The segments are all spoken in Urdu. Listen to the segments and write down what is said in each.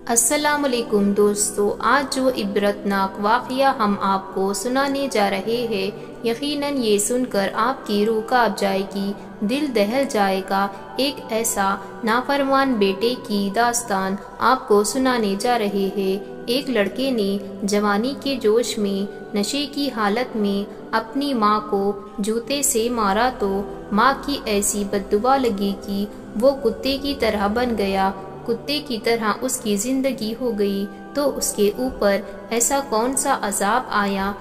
السلام علیکم دوستو، آج جو عبرتناک واقعہ ہم آپ کو سنانے جا رہے ہیں، یقیناً یہ سن کر آپ کی روح کانپ جائے گی، دل دہل جائے گا۔ ایک ایسا نافرمان بیٹے کی داستان آپ کو سنانے جا رہے ہیں۔ ایک لڑکے نے جوانی کے جوش میں نشے کی حالت میں اپنی ماں کو جوتے سے مارا تو ماں کی ایسی بددعا لگی کہ وہ کتے کی طرح بن گیا، کتے کی طرح اس کی زندگی ہو گئی۔ تو اس کے اوپر ایسا کون سا عذاب آیا،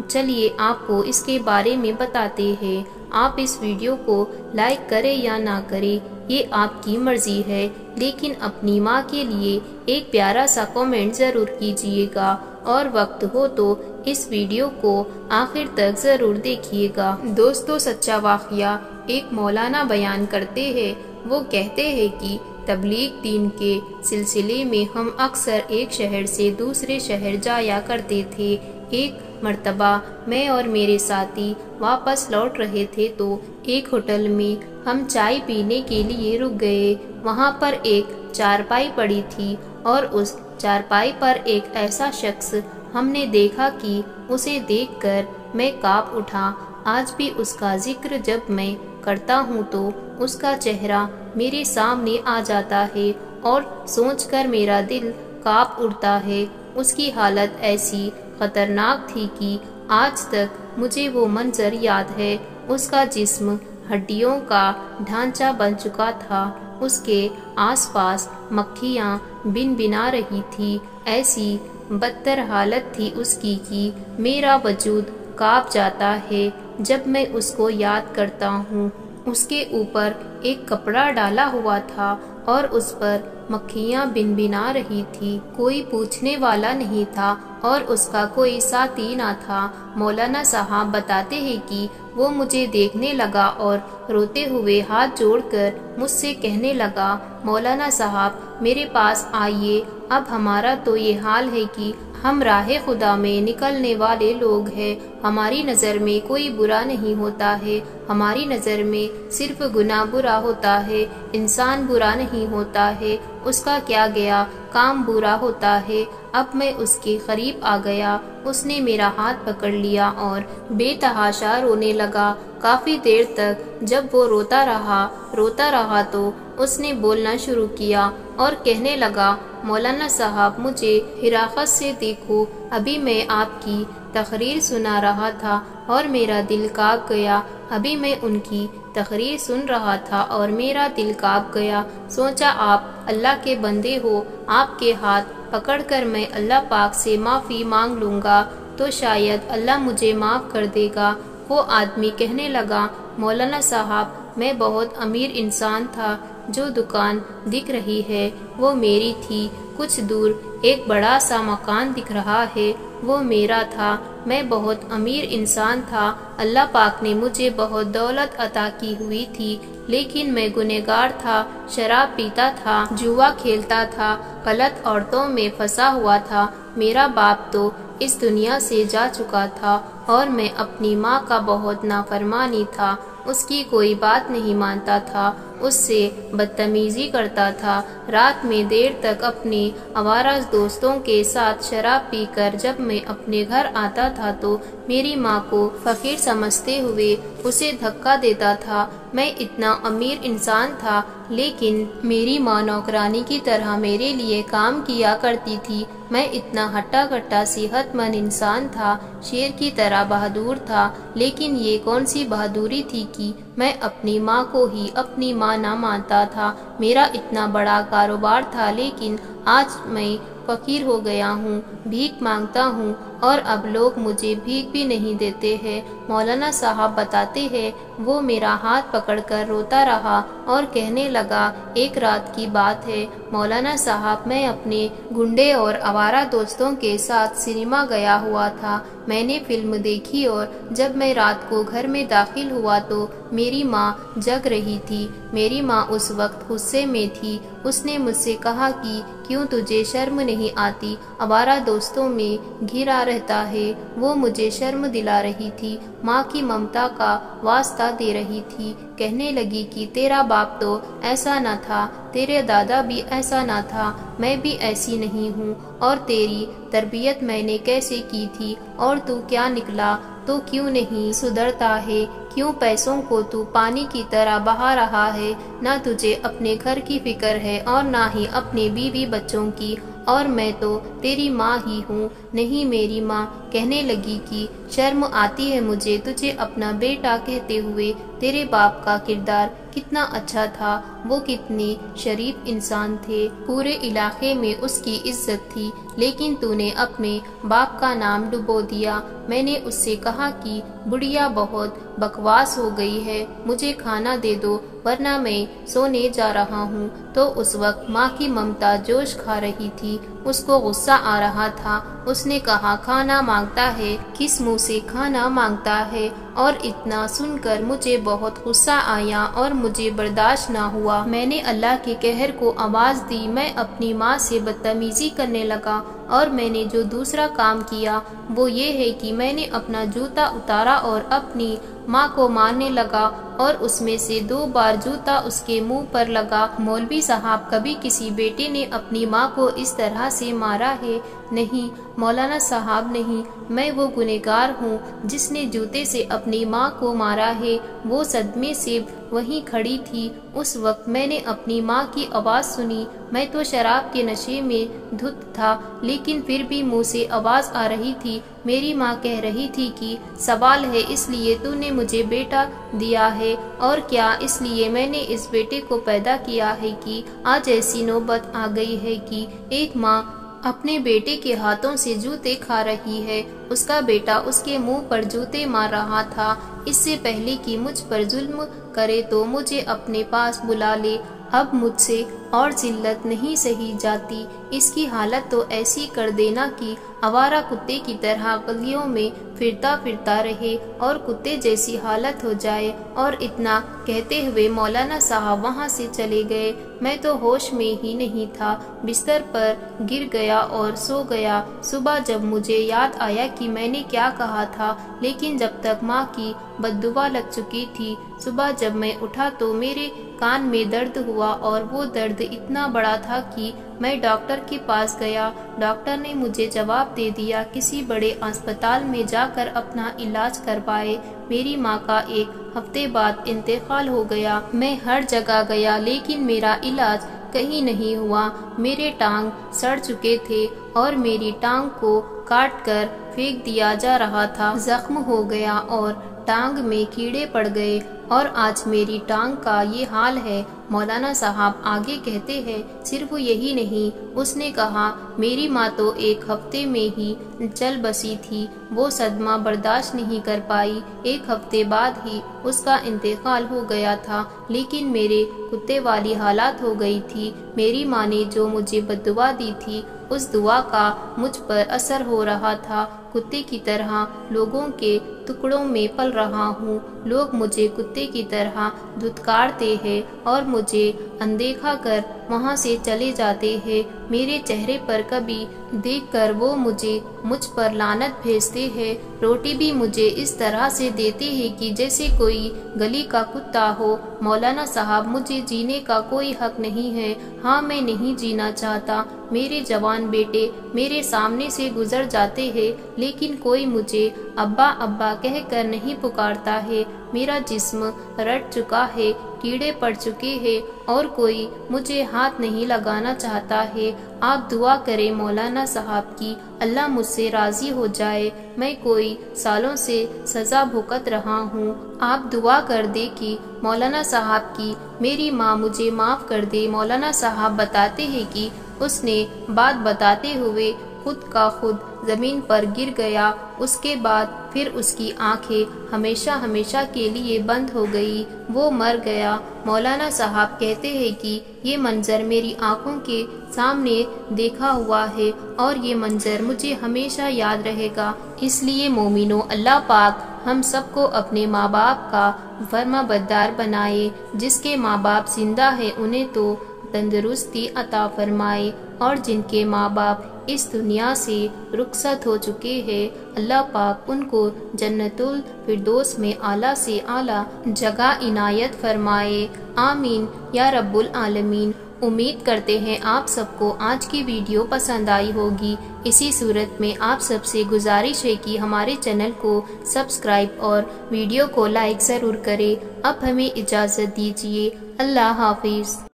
چلیے آپ کو اس کے بارے میں بتاتے ہیں۔ آپ اس ویڈیو کو لائک کریں یا نہ کریں، یہ آپ کی مرضی ہے، لیکن اپنی ماں کے لیے ایک پیارا سا کامنٹ ضرور کیجئے گا، اور وقت ہو تو اس ویڈیو کو آخر تک ضرور دیکھیے گا۔ دوستو، سچا واقعہ ایک مولانا بیان کرتے ہیں۔ وہ کہتے ہیں کہ تبلیغ دین کے سلسلے میں ہم اکثر ایک شہر سے دوسرے شہر جایا کرتے تھے۔ ایک مرتبہ میں اور میرے ساتھی واپس لوٹ رہے تھے تو ایک ہوٹل میں ہم چائے پینے کے لیے رک گئے۔ وہاں پر ایک چارپائی پڑی تھی اور اس چارپائی پر ایک ایسا شخص ہم نے دیکھا کہ اسے دیکھ کر میں کانپ اٹھا۔ آج بھی اس کا ذکر جب میں کرتا ہوں تو اس کا چہرہ میرے سامنے آ جاتا ہے اور سوچ کر میرا دل کانپ اٹھتا ہے۔ اس کی حالت ایسی خطرناک تھی کہ آج تک مجھے وہ منظر یاد ہے۔ اس کا جسم ہڈیوں کا ڈھانچہ بن چکا تھا، اس کے آس پاس مکھیاں بن بنا رہی تھی۔ ایسی بدتر حالت تھی اس کی کہ میرا وجود کانپ جاتا ہے جب میں اس کو یاد کرتا ہوں۔ اس کے اوپر ایک کپڑا ڈالا ہوا تھا اور اس پر مکھیاں بن بنا رہی تھی۔ کوئی پوچھنے والا نہیں تھا اور اس کا کوئی ساتھی نہ تھا۔ مولانا صاحب بتاتے ہیں کہ وہ مجھے دیکھنے لگا اور روتے ہوئے ہاتھ جوڑ کر مجھ سے کہنے لگا، مولانا صاحب میرے پاس آئیے، اب ہمارا تو یہ حال ہے کہ ہم راہ خدا میں نکلنے والے لوگ ہیں۔ ہماری نظر میں کوئی برا نہیں ہوتا ہے، ہماری نظر میں صرف گناہ برا ہوتا ہے، انسان برا نہیں ہوتا ہے، اس کا کیا گیا کام برا ہوتا ہے۔ اب میں اس کے قریب آ گیا، اس نے میرا ہاتھ پکڑ لیا اور بے تحاشا رونے لگا۔ کافی دیر تک جب وہ روتا رہا تو اس نے بولنا شروع کیا اور کہنے لگا، مولانا صاحب مجھے حراست سے دیکھو، ابھی میں آپ کی تقریر سنا رہا تھا اور میرا دل کانپ گیا۔ ابھی میں ان کی تقریر سن رہا تھا اور میرا دل کانپ گیا۔ سوچا آپ اللہ کے بندے ہو، آپ کے ہاتھ پکڑ کر میں اللہ پاک سے معافی مانگ لوں گا تو شاید اللہ مجھے معاف کر دے گا۔ وہ آدمی کہنے لگا، مولانا صاحب میں بہت امیر انسان تھا، جو دکان دکھ رہی ہے وہ میری تھی، کچھ دور ایک بڑا سا مکان دکھ رہا ہے وہ میرا تھا، میں بہت امیر انسان تھا، اللہ پاک نے مجھے بہت دولت عطا کی ہوئی تھی، لیکن میں گنہگار تھا، شراب پیتا تھا، جوا کھیلتا تھا، غلط عورتوں میں پھنسا ہوا تھا، میرا باپ تو اس دنیا سے جا چکا تھا اور میں اپنی ماں کا بہت نافرمانی تھا، اس کی کوئی بات نہیں مانتا تھا، اس سے بدتمیزی کرتا تھا، رات میں دیر تک اپنے آوارہ دوستوں کے ساتھ شراب پی کر جب میں اپنے گھر آتا تھا تو میری ماں کو فقیر سمجھتے ہوئے اسے دھکا دیتا تھا۔ میں اتنا امیر انسان تھا لیکن میری ماں نوکرانی کی طرح میرے لیے کام کیا کرتی تھی۔ میں اتنا ہٹا کٹا صحت مند انسان تھا، شیر کی طرح بہادر تھا، لیکن یہ کون سی بہادری تھی کہ میں اپنی ماں کو ہی اپنی ماں نہ مانتا تھا۔ میرا اتنا بڑا کاروبار تھا لیکن آج میں فقیر ہو گیا ہوں، بھیک مانگتا ہوں اور اب لوگ مجھے بھیک بھی نہیں دیتے ہیں۔ مولانا صاحب بتاتے ہیں، وہ میرا ہاتھ پکڑ کر روتا رہا اور کہنے لگا، ایک رات کی بات ہے مولانا صاحب، میں اپنے گنڈے اور آوارہ دوستوں کے ساتھ سنیما گیا ہوا تھا، میں نے فلم دیکھی اور جب میں رات کو گھر میں داخل ہوا تو میری ماں جگ رہی تھی۔ میری ماں اس وقت غصے میں تھی، اس نے مجھ سے کہا کہ کیوں تجھے شرم نہیں آتی، آوارہ دوستوں میں گھرا رہتا ہے، وہ مجھے شرم دلا رہی تھی، ماں کی ممتا کا واسطہ دے رہی تھی، کہنے لگی کہ تیرا باپ تو ایسا نہ تھا، تیرے دادا بھی ایسا نہ تھا، میں بھی ایسی نہیں ہوں، اور تیری تربیت میں نے کیسے کی تھی، اور تو کیا نکلا، تو کیوں نہیں سدھرتا ہے، کیوں پیسوں کو تو پانی کی طرح بہا رہا ہے، نہ تجھے اپنے گھر کی فکر ہے اور نہ ہی اپنے بیوی بچوں کی، اور میں تو تیری ماں ہی ہوں، نہیں میری ماں کہنے لگی کہ شرم آتی ہے مجھے تجھے اپنا بیٹا کہتے ہوئے، تیرے باپ کا کردار کتنا اچھا تھا، وہ کتنے شریف انسان تھے، پورے علاقے میں اس کی عزت تھی، لیکن تو نے اپنے باپ کا نام ڈبو دیا۔ میں نے اس سے کہا کہ بڑھیا بہت بکواس ہو گئی ہے، مجھے کھانا دے دو ورنہ میں سونے جا رہا ہوں، تو اس وقت ماں کی ممتا جوش کھا رہی تھی، اس کو غصہ آ رہا تھا، اس نے کہا کھانا مانگتا ہے، کس منہ سے کھانا مانگتا ہے، اور اتنا سن کر مجھے بہت غصہ آیا اور مجھے برداشت نہ ہوا، میں نے اللہ کے قہر کو آواز دی، میں اپنی ماں سے بدتمیزی کرنے لگا، اور میں نے جو دوسرا کام کیا وہ یہ ہے کہ میں نے اپنا جوتا اتارا اور اپنی ماں کو مارنے لگا، اور اس میں سے 2 بار جوتا اس کے منہ پر لگا۔ مولوی صاحب کبھی کسی بیٹے نے اپنی ماں کو اس طرح سے مارا ہے؟ نہیں مولانا صاحب نہیں، میں وہ گنہگار ہوں جس نے جوتے سے اپنی ماں کو مارا ہے۔ وہ صدمے سے وہیں کھڑی تھی، اس وقت میں نے اپنی ماں کی آواز سنی، میں تو شراب کے نشے میں دھت تھا، لیکن پھر بھی منہ سے آواز آ رہی تھی، میری ماں کہہ رہی تھی کہ سوال ہے اس لیے تو نے مجھے بیٹا دیا ہے، اور کیا اس لیے میں نے اس بیٹے کو پیدا کیا ہے کہ آج ایسی نوبت آ گئی ہے کہ ایک ماں اپنے بیٹے کے ہاتھوں سے جوتے کھا رہی ہے، اس کا بیٹا اس کے منہ پر جوتے مار رہا تھا، اس سے پہلے کہ مجھ پر ظلم کرے تو مجھے اپنے پاس بلا لے، اب مجھ سے اور ذلت نہیں سہی جاتی، اس کی حالت تو ایسی کر دینا کہ آوارہ کتے کی طرح گلیوں میں پھرتا رہے اور کتے جیسی حالت ہو جائے۔ اور اتنا کہتے ہوئے مولانا صاحب وہاں سے چلے گئے، میں تو ہوش میں ہی نہیں تھا، بستر پر گر گیا اور سو گیا۔ صبح جب مجھے یاد آیا کہ میں نے کیا کہا تھا، لیکن جب تک ماں کی بددعا لگ چکی تھی، صبح جب میں اٹھا تو میرے کان میں درد ہوا، اور وہ درد اتنا بڑا تھا کہ میں ڈاکٹر کے پاس گیا، ڈاکٹر نے مجھے جواب دے دیا کسی بڑے اسپتال میں جا کر اپنا علاج کروائے۔ میری ماں کا 1 ہفتے بعد انتقال ہو گیا، میں ہر جگہ گیا لیکن میرا علاج کہیں نہیں ہوا، میرے ٹانگ سڑ چکے تھے اور میری ٹانگ کو کاٹ کر پھینک دیا جا رہا تھا، زخم ہو گیا اور ٹانگ میں کیڑے پڑ گئے، اور آج میری ٹانگ کا یہ حال ہے۔ مولانا صاحب آگے کہتے ہیں، صرف یہی نہیں، اس نے کہا میری ماں تو 1 ہفتے میں ہی چل بسی تھی، وہ صدمہ برداشت نہیں کر پائی، 1 ہفتے بعد ہی اس کا انتقال ہو گیا تھا، لیکن میرے کتے والی حالات ہو گئی تھی، میری ماں نے جو مجھے بددعا دی تھی اس دعا کا مجھ پر اثر ہو رہا تھا، کتے کی طرح لوگوں کے ٹکڑوں میں پل رہا ہوں، لوگ مجھے کتے کی طرح دھتکارتے ہیں اور مجھے اندیکھا کر وہاں سے چلے جاتے ہیں، میرے چہرے پر کبھی دیکھ کر وہ مجھ پر لعنت بھیجتے ہیں، روٹی بھی مجھے اس طرح سے دیتے ہیں کہ جیسے کوئی گلی کا کتا ہو۔ مولانا صاحب مجھے جینے کا کوئی حق نہیں ہے، ہاں میں نہیں جینا چاہتا، میرے جوان بیٹے میرے سامنے سے گزر جاتے ہیں لیکن کوئی مجھے ابا ابا کہہ کر نہیں پکارتا ہے، میرا جسم رٹ چکا ہے، کیڑے پڑ چکے ہیں اور کوئی مجھے ہاتھ نہیں لگانا چاہتا ہے، آپ دعا کریں مولانا صاحب کی اللہ مجھ سے راضی ہو جائے، میں کوئی سالوں سے سزا بھگت رہا ہوں، آپ دعا کر دے کہ مولانا صاحب کی میری ماں مجھے معاف کر دے۔ مولانا صاحب بتاتے ہیں کہ اس نے بات بتاتے ہوئے خود کا خود زمین پر گر گیا، اس کے بعد پھر اس کی آنکھیں ہمیشہ ہمیشہ کے لیے بند ہو گئی، وہ مر گیا۔ مولانا صاحب کہتے ہیں کہ یہ منظر میری آنکھوں کے سامنے دیکھا ہوا ہے اور یہ منظر مجھے ہمیشہ یاد رہے گا، اس لیے مومنو اللہ پاک ہم سب کو اپنے ماں باپ کا فرما بردار بنائے، جس کے ماں باپ زندہ ہیں انہیں تو تندرستی عطا فرمائے، اور جن کے ماں باپ اس دنیا سے رخصت ہو چکے ہیں اللہ پاک ان کو جنت الفردوس میں اعلیٰ سے اعلیٰ جگہ عنایت فرمائے، آمین یا رب العالمین۔ امید کرتے ہیں آپ سب کو آج کی ویڈیو پسند آئی ہوگی۔ اسی صورت میں آپ سب سے گزارش ہے کہ ہمارے چینل کو سبسکرائب اور ویڈیو کو لائک ضرور کریں۔ اب ہمیں اجازت دیجیے، اللہ حافظ۔